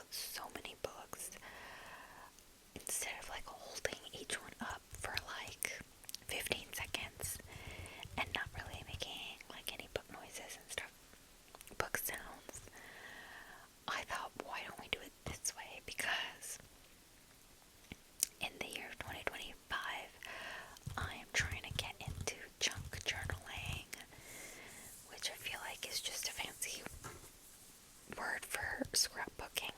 out so many books, instead of like holding each one up for like 15 seconds and not really making like any book noises and stuff, book sounds, I thought, why don't we do it this way? Because in the year 2025, I am trying to get into junk journaling, which I feel like is just a fancy word for scrapbooking.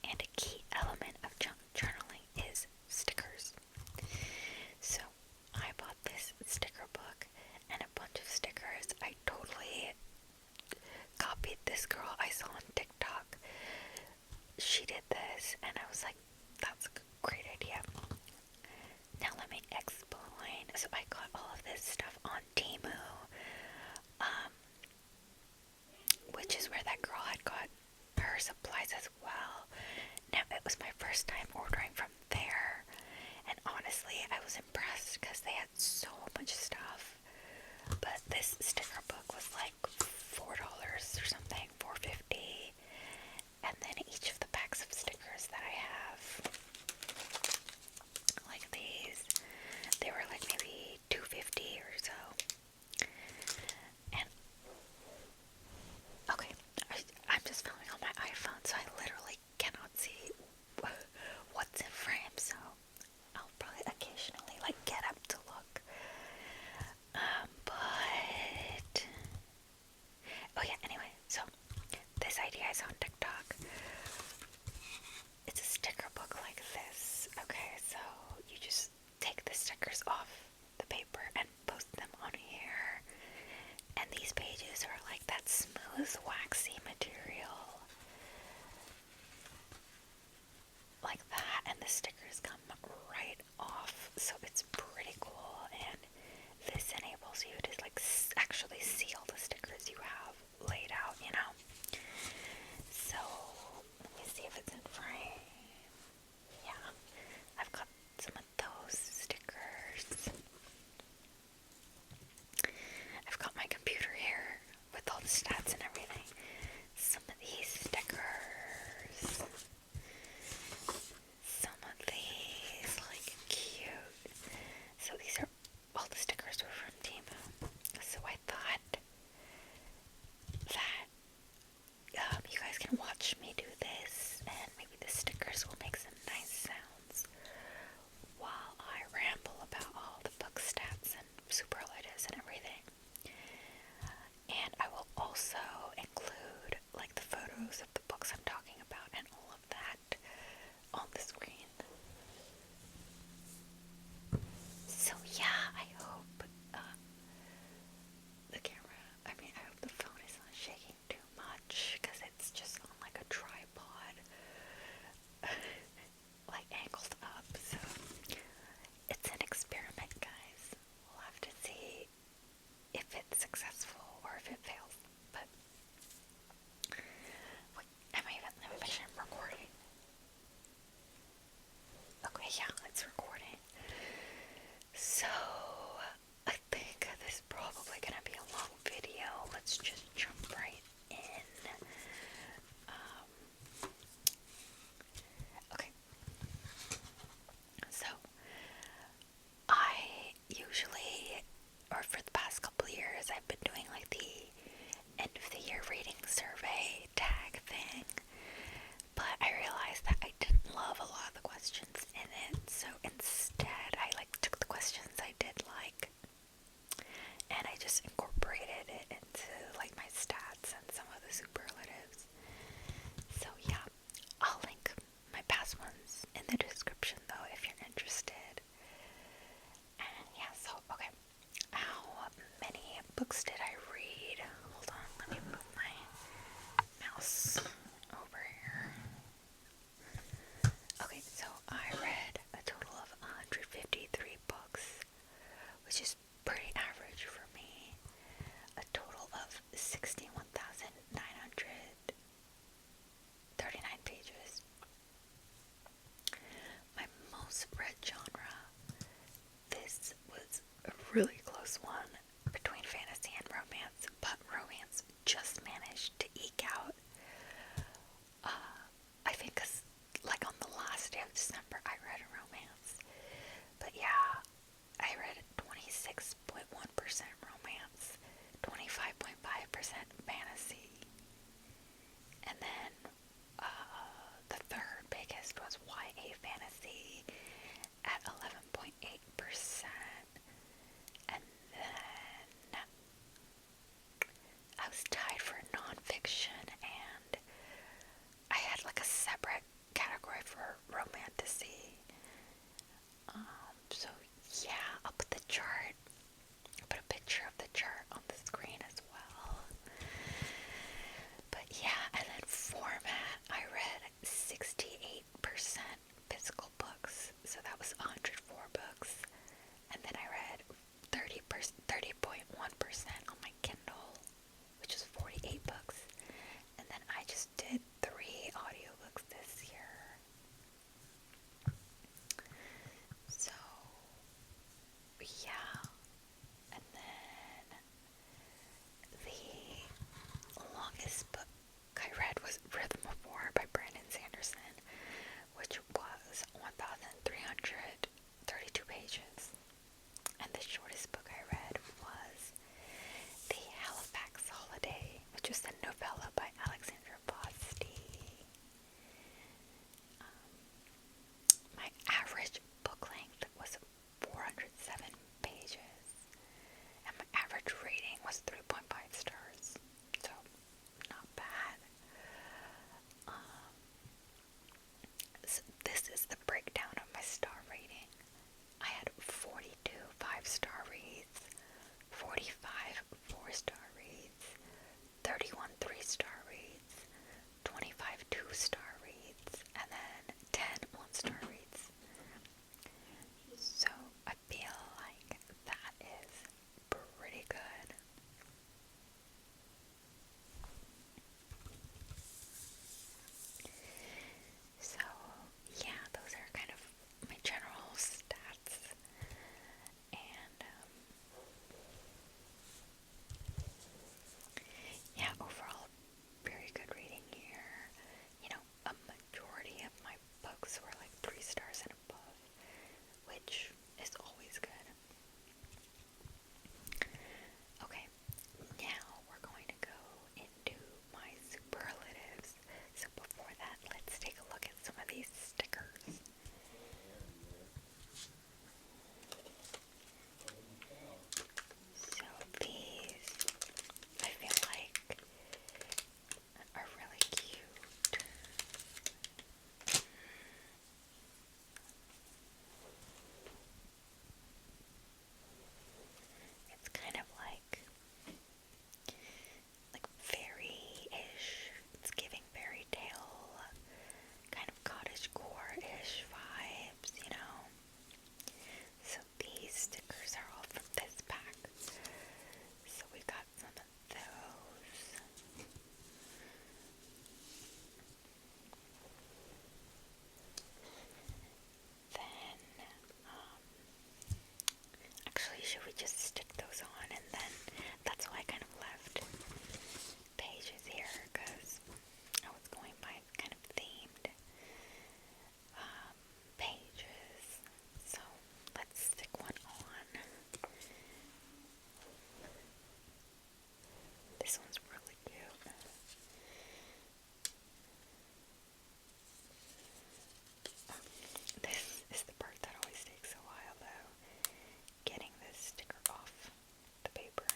And a key element of junk journaling is stickers. So I bought this sticker book and a bunch of stickers. I totally copied this girl I saw on TikTok. She did this and I was like, that's a great idea. Now let me explain. So I got all of this stuff on Temu, which is where that girl had got her supplies as well. Now it was my first time ordering from there, and honestly I was impressed because they had so much stuff. But this sticker book was like $4 or something, $4.50, and then each of the packs of stickers that I have, like these, they were like maybe $2.50 or so. And okay, I'm just filming on my iPhone, so I literally cannot see what's in frame, so I'll probably occasionally like get up to look. But oh yeah, anyway, so this idea is on TikTok. It's a sticker book like this. Okay, so you just take the stickers off the paper and post them on here. And these pages are like that smooth, waxy material. Like that, and the stickers come right off, so it's pretty cool. And this enables you to like actually seal the stickers you have laid out, you know. So let me see if it's in frame. Yeah, I've got some of those stickers. I've got my computer here with all the stats and everything. Some of these stickers. Some of these, like, cute. So these are, all the stickers were from Temu. So I thought that you guys can watch me do this, and maybe the stickers will make some nice sounds while I ramble about all the book stats and superlatives and everything. And I will also include like the photos of the books I'm talking about and all of that on the screen. So yeah, I hope the camera, I hope the phone is not shaking too much, because it's just on like a tripod, like angled up, so it's an experiment, guys. We'll have to see if it's successful or if it fails. But wait, am I recording? Okay, yeah, it's recording. So I think this is probably gonna be a long video. Let's just jump right in. Okay. So I usually, or for the past couple years, I've been doing like the end of the year reading survey tag thing, but I realized that I didn't love a lot of the questions in it, so instead I like took the questions I did like and I just incorporated it into like my stats and some of the superlatives. So yeah, I'll link my past ones in the description though if you're interested. And yeah, so okay, how many books did I read? Hold on, let me move my mouse over here. Okay, so I read a total of 153 books, which is pretty average for me. A total of 61,939 pages. My most read genre, this was a really close one between fantasy and romance, but romance just managed to eke out should we just stick those on? And then that's why I kind of left pages here, because I was going by kind of themed pages. So let's stick one on. This one's really cute. This is the part that always takes a while though, getting this sticker off the paper.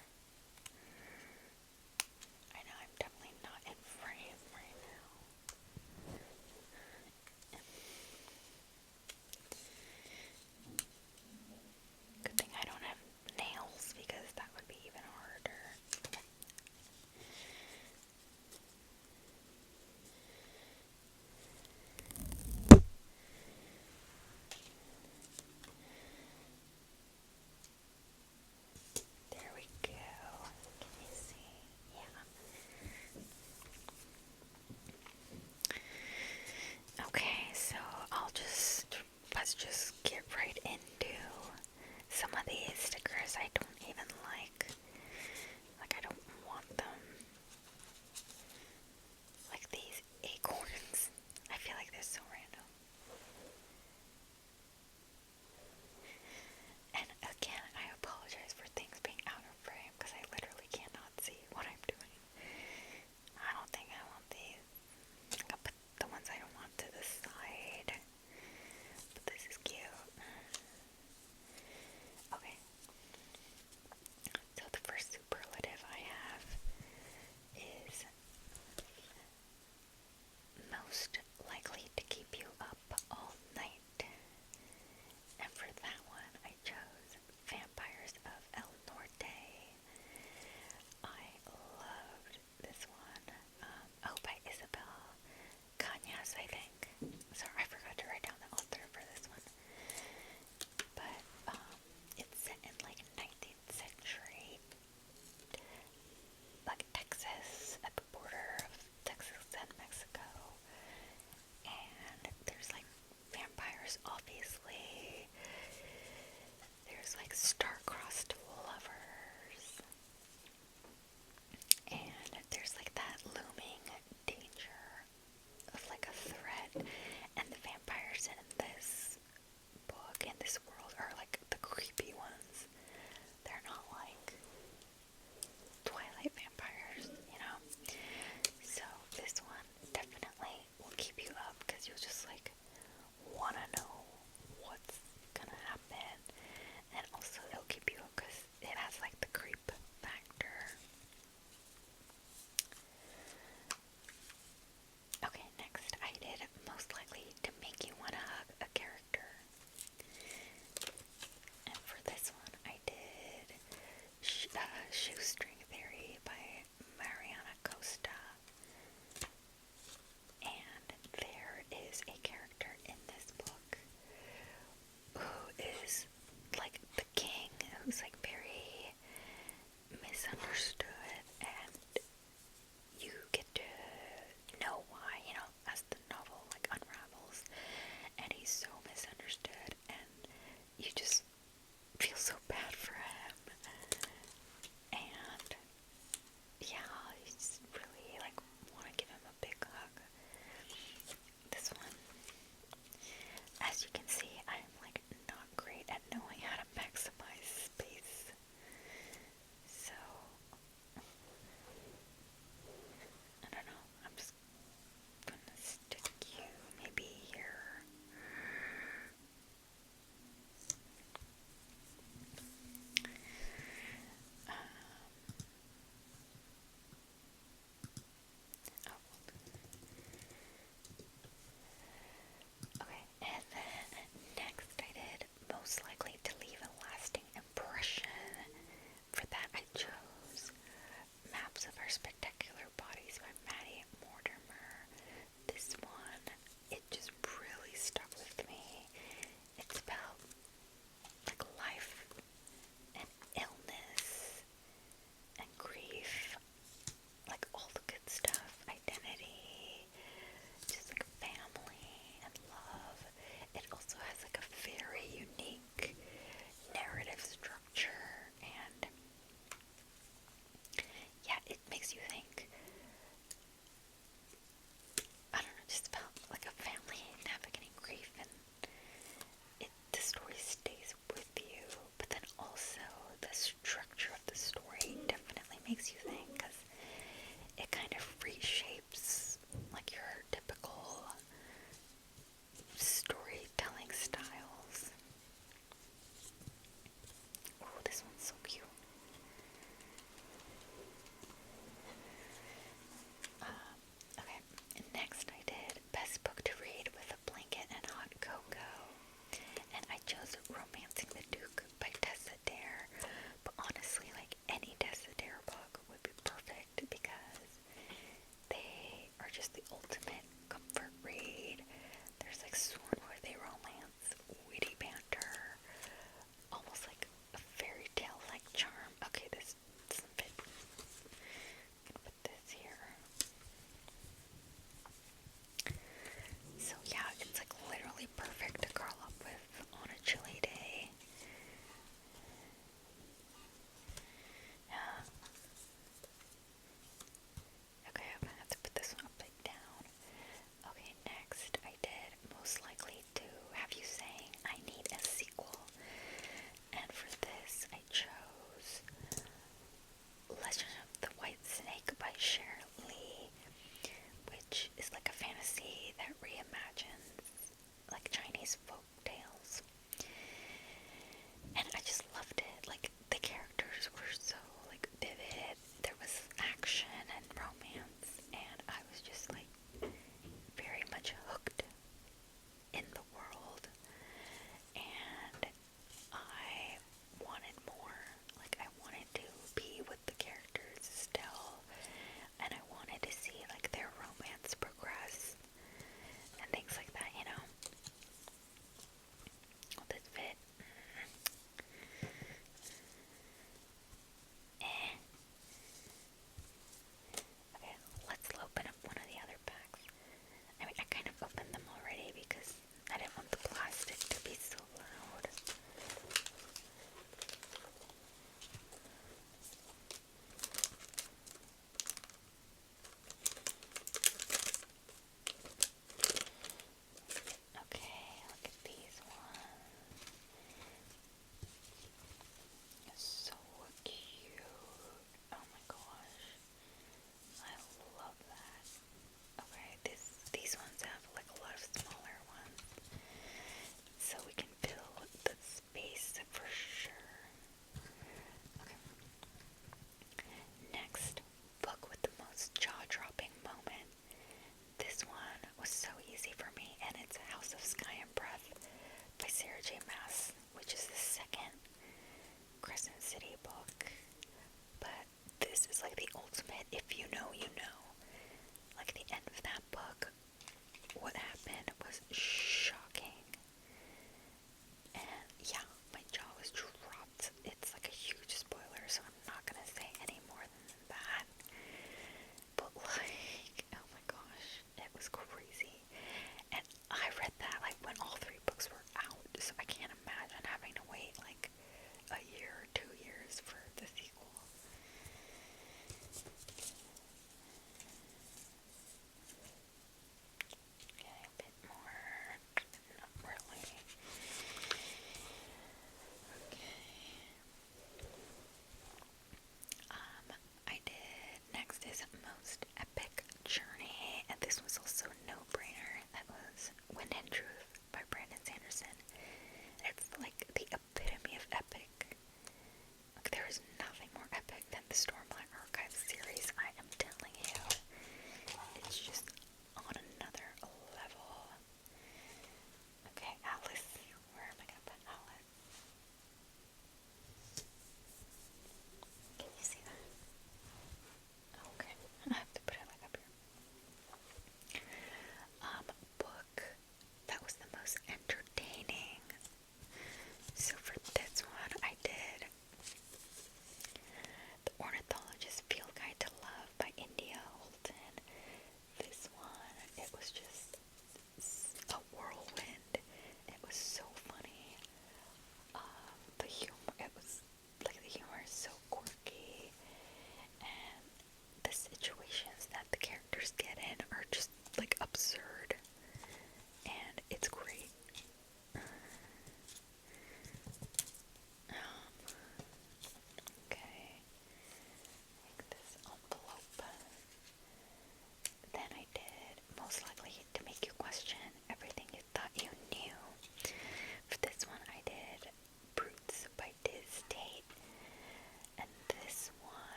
I know I'm definitely not in frame right now. Good thing I don't have nails, because that would be even harder.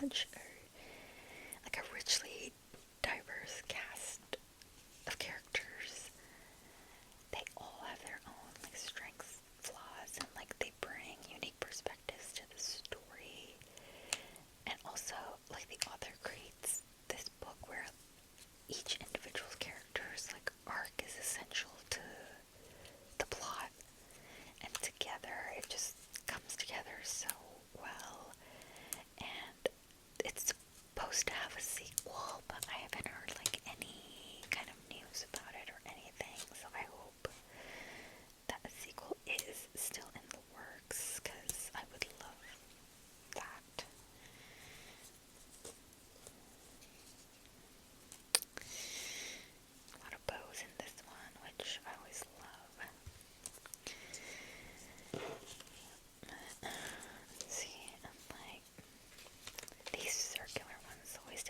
such like a richly diverse cast of characters. They all have their own like strengths, flaws, and like they bring unique perspectives to the story. And also, like the author creates this book where each individual character's like arc is essential to the plot, and together it just comes together so well. And it's supposed to have a sequel, but I haven't heard like any kind of news about it or anything, so I hope that a sequel is still in the works, because I would love that. A lot of bows in this one, which I always love. Let's see, and like these circular ones always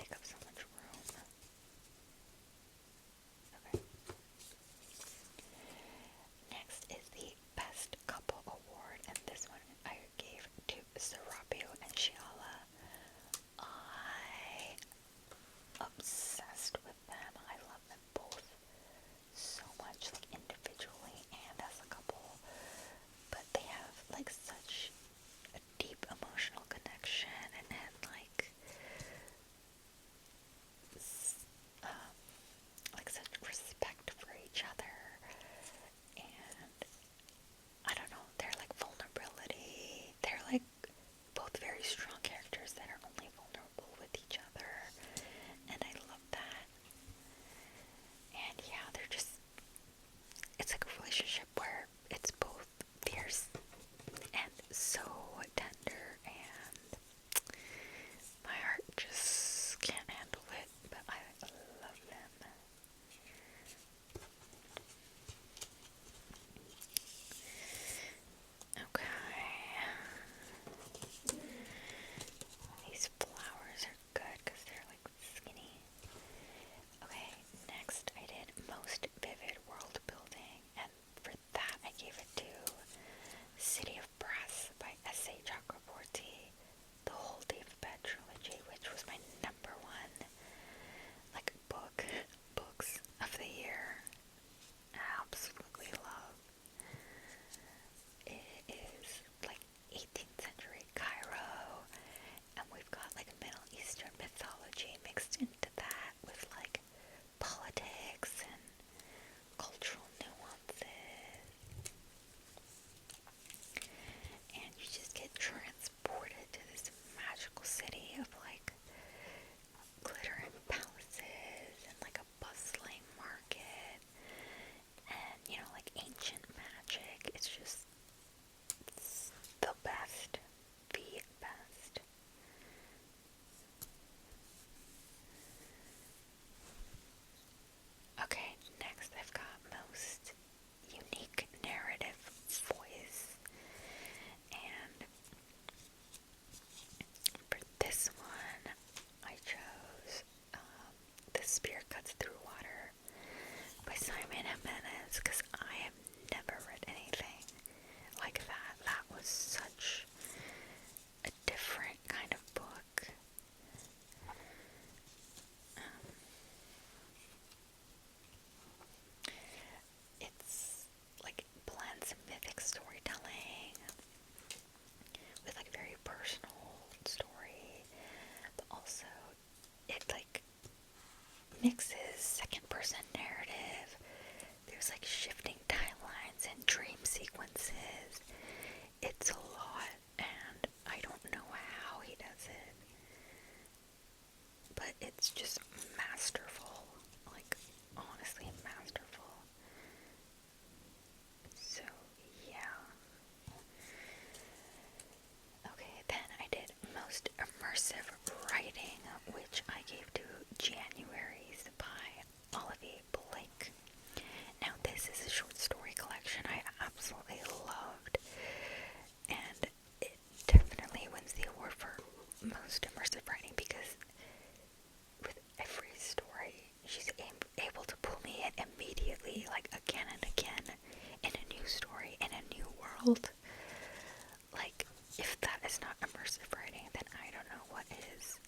If that is not immersive writing, then I don't know what is.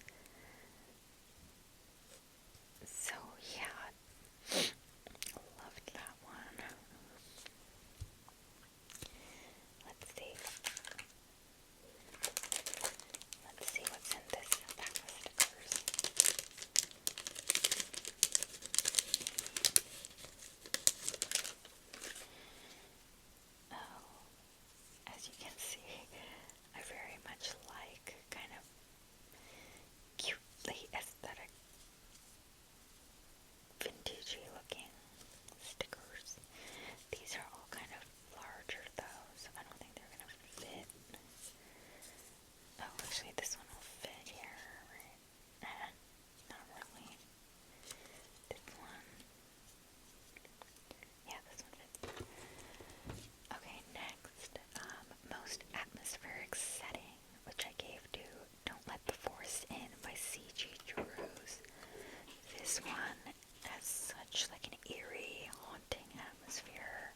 So yeah, loved that one. Let's see. Let's see what's in this pack of stickers. Oh, as you can see, I very much like kind of cutely aesthetic, vintagey looking stickers. These are all kind of larger though, so I don't think they're gonna fit. Oh, actually this one will fit here, right? Not really. This one. Yeah, this one fits. Okay, next. Most atmospheric setting, which I gave to Don't Let the Forest In by C.G. Drews. This one has such like an eerie, haunting atmosphere.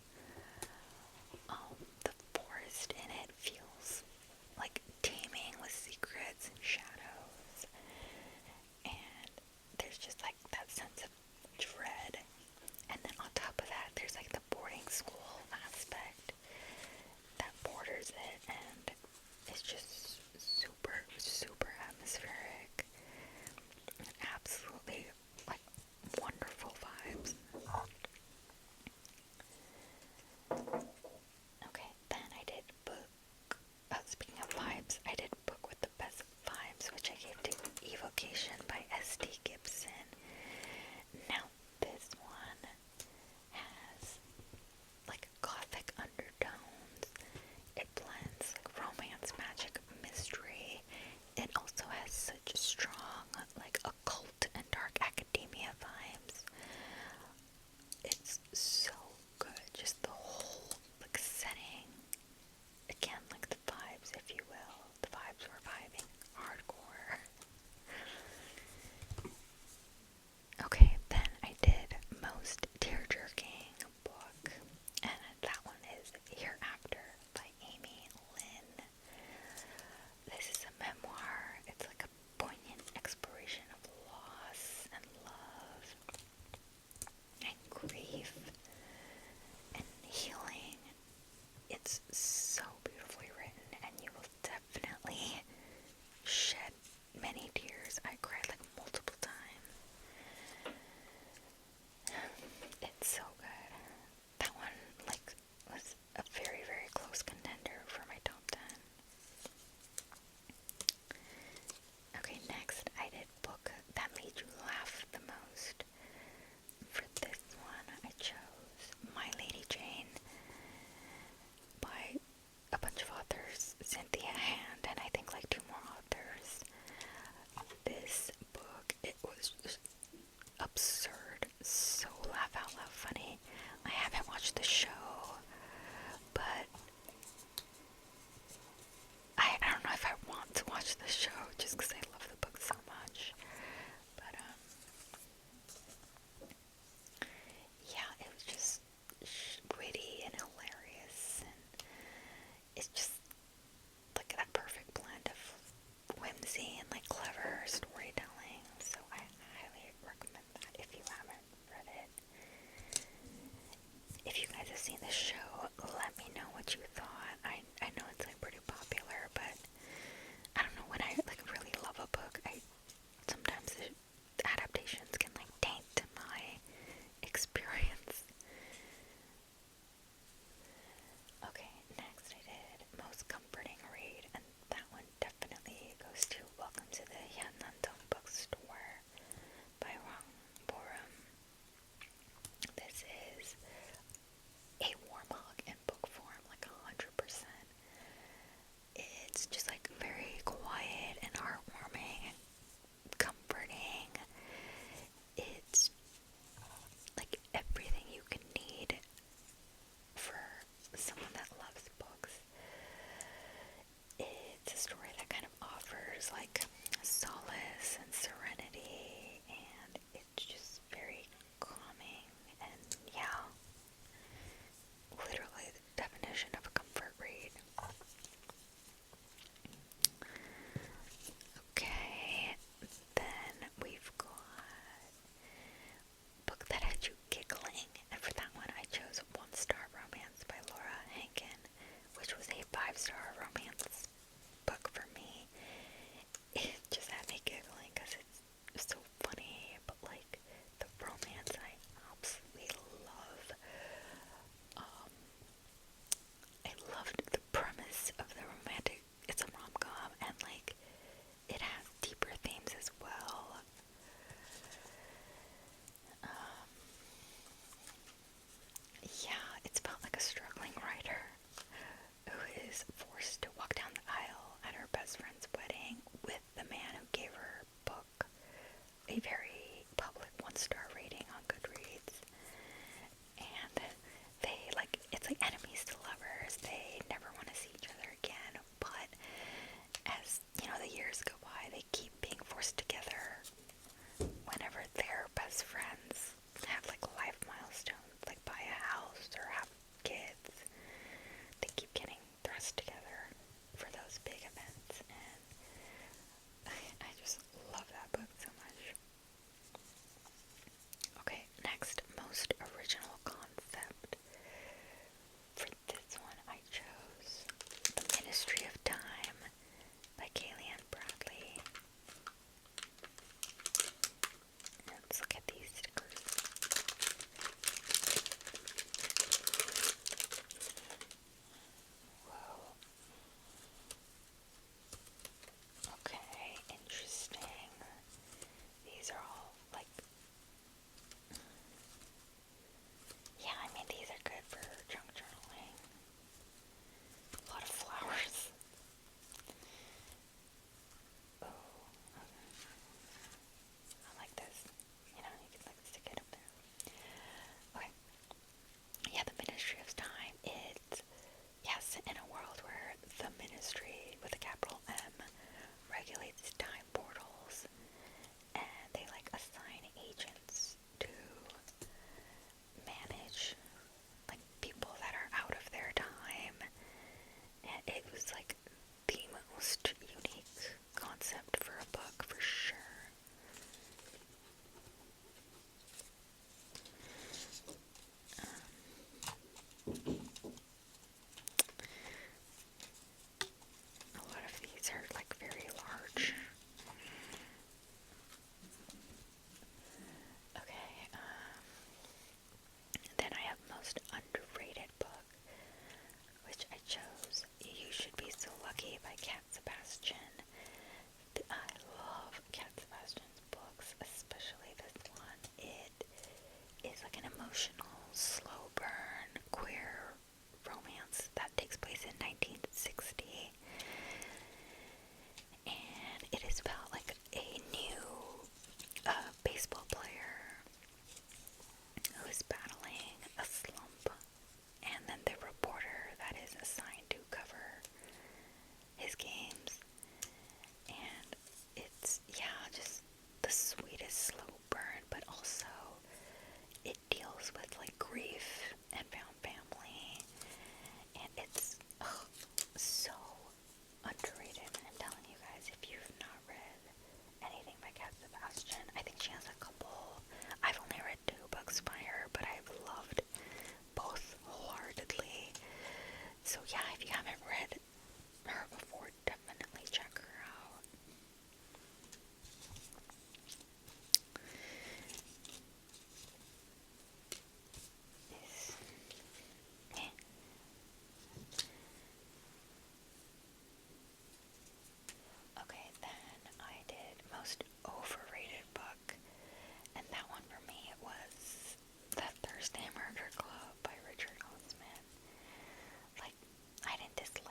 The forest in it feels like teeming with secrets and shadows, and there's just like that sense of dread. And then on top of that, there's like the boarding school aspect that borders it, and it's just super, super atmospheric. Absolutely, like, wonderful vibes. Okay, then I did book, speaking of vibes, I did book with the best vibes, which I gave to Evocation by S.D. Gibson. Now, this one has, like, gothic undertones. It blends, like, romance, magic, mystery. It also has such strong, like, occult and dark academia vibes. It's so good, just the whole, like, setting. Again, like, the vibes, if you will. The vibes were vibing hardcore. Okay, then I did most tear-jerking book, and that one is Hereafter by Amy Lynn. This is a memoir. It's like a poignant exploration of loss and love and grief and healing. It's so beautifully written, and you will definitely shed many tears. I cried like multiple times. It's so good. That one, like, was a very, very close contender for my top 10. Okay, next I did book that made you laugh the most. For this one, I chose My Lady Jane by a bunch of authors, Cynthia Hand, and I think like 2 more authors. This book, it was just absurd, so laugh out loud funny. I haven't watched the show, but I don't know if I want to watch the show just because I love the book so much. But yeah, it was just witty and hilarious, and it's just like that perfect blend of whimsy and like clever storytelling. So I highly recommend that if you haven't read it. If you guys have seen the show, let me know what you thought. I know it's like pretty popular, but I don't know, when I like really love a book, sometimes the adaptations can like taint my experience. Okay, next I did most comforting read, and that one definitely goes to Welcome to the Yanandong Bookstore by Wang Borum. This is a warm hug in book form, like 100%. It's just like very quiet and heartwarming, comforting. It's like everything you can need for someone that loves books. It's a story that kind of offers like solace and serenity, and it's just very calming, and yeah, literally the definition of a comfort read. a very public 1-star rating on Goodreads. And they, like, it's like enemies to lovers. They never want to see each other again. But as, you know, the years go by, they keep being forced together whenever they're best friends have, like, life milestones, like buy a house or have kids. They keep getting thrust together for those big events, and I just love that book so much. Okay, next, most original concept. For this one, I chose The Ministry of Time by Kayleigh Bradley. Let's look at these stickers. Whoa. Okay, interesting. These are all like, yeah, I mean, these are good for junk journaling. A lot of flowers. Oh, I like this. You know, you can like stick it up there. Okay. Yeah, the Ministry of Time. It's, yes, in a world where the Ministry with a capital M regulates time portals, and they like assign agents to manage like people that are out of their time. And it was like the most unique concept for a book, for sure. A lot of these are like very large. Okay, then I have most underrated book, which I chose You Should Be So Lucky by Cat Sebastian. I love Cat Sebastian's books, especially this one. It is like an emotional, slow burn, queer romance that takes place in 1960. And it is about like a new baseball player who is battling a slump, and then the reporter that is assigned to cover his games. And it's, yeah, just the sweetest slow burn, but also it deals with like grief and found family, and it's so underrated. I'm telling you guys, if you've not read anything by Cat Sebastian, I think she has a couple. I've only read 2 books by her, but I've loved both wholeheartedly. So yeah, if you haven't read her before, definitely check her out. Okay, then I did most overrated book, and that one for me was The Thursday Murder Club by Richard Osman. Like, I didn't dislike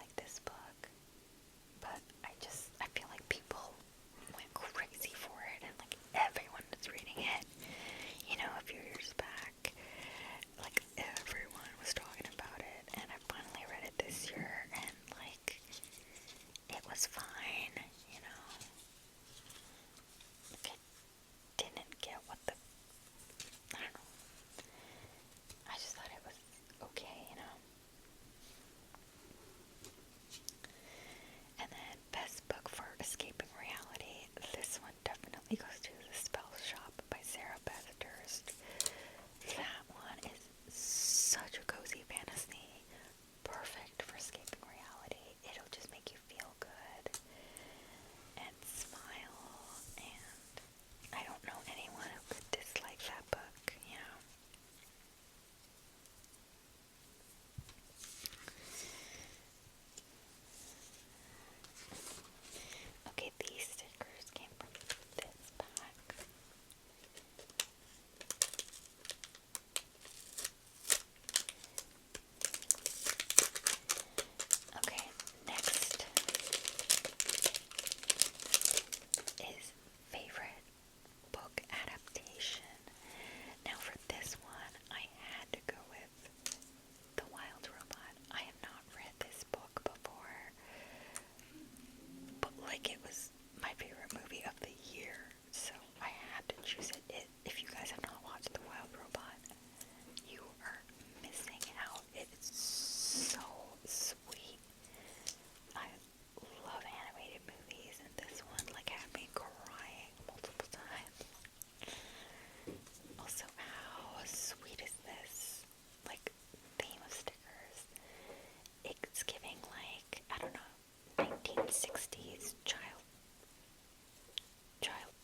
60s child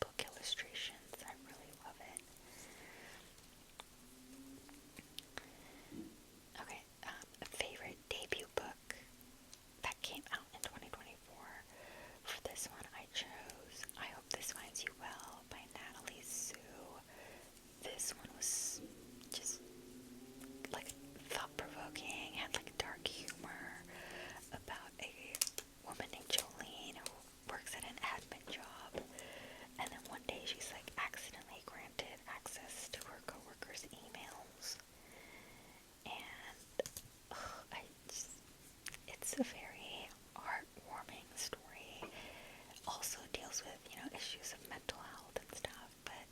book illustrations. I really love it. Okay, a favorite debut book that came out in 2024. For this one, I chose I Hope This Finds You Well by Natalie Sue. This one was just like thought-provoking, had like dark humor about a woman named Jolene who works at an admin job, and then one day she's like accidentally granted access to her coworkers' emails, and it's a very heartwarming story. Also deals with, issues of mental health and stuff, but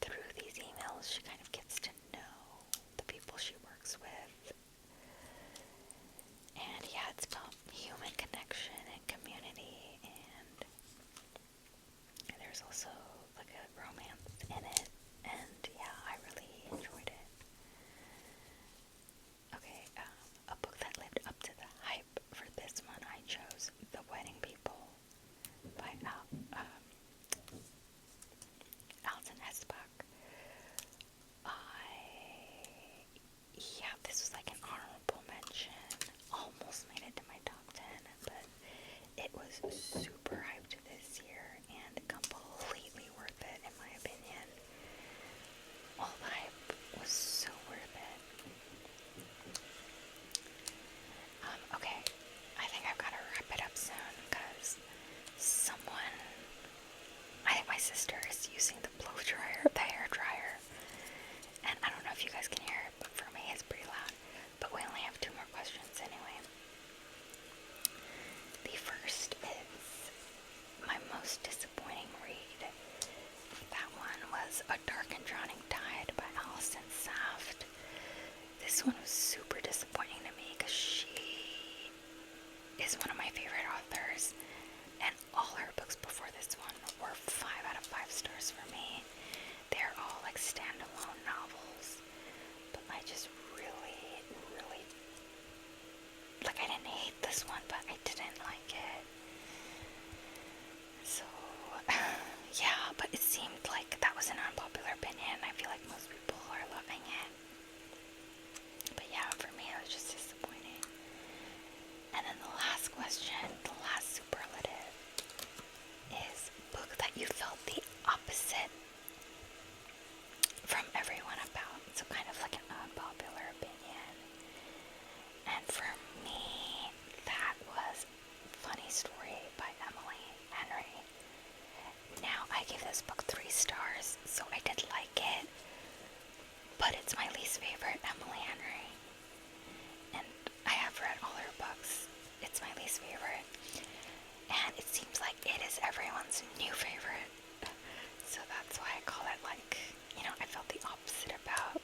through these emails she kind of gets to know the people she works with. And yeah, it's about human connection and community, and there's also like a romance in it, and yeah, I really enjoyed it. Okay, a book that lived up to the hype. For this one, I chose The Wedding People by Alton Esbach. Yeah, this was like an honorable mention. Almost made it to my top 10, but it was super hyped this year and completely worth it in my opinion. All the hype was so worth it. Okay, I think I've got to wrap it up soon because I think my sister is using the hair dryer, and I don't know if you guys can hear it, but for me it's pretty loud. But we only have 2 more questions anyway. The first is my most disappointing read. That one was A Dark and Drowning Tide by Alison Saft. This one was super disappointing to me because she is one of my favorite authors, and all her books before this one were 5 out of 5 stars for me. They're all like standalone novels, but I just really, really, like, I didn't hate this one, but I didn't like it. So, yeah, but it seemed like that was an unpopular opinion. I feel like most people are loving it. But yeah, for me it was just disappointing. And then the last question, the last superlative, is book that you felt the opposite from everyone about. So kind of like an unpopular opinion. And for me, that was Funny Story by Emily Henry. Now, I gave this book 3 stars, so I did like it, but it's my least favorite Emily Henry. And I have read all her books. It's my least favorite. And it seems like it is everyone's new favorite. So that's why I call it, like, I felt the opposite about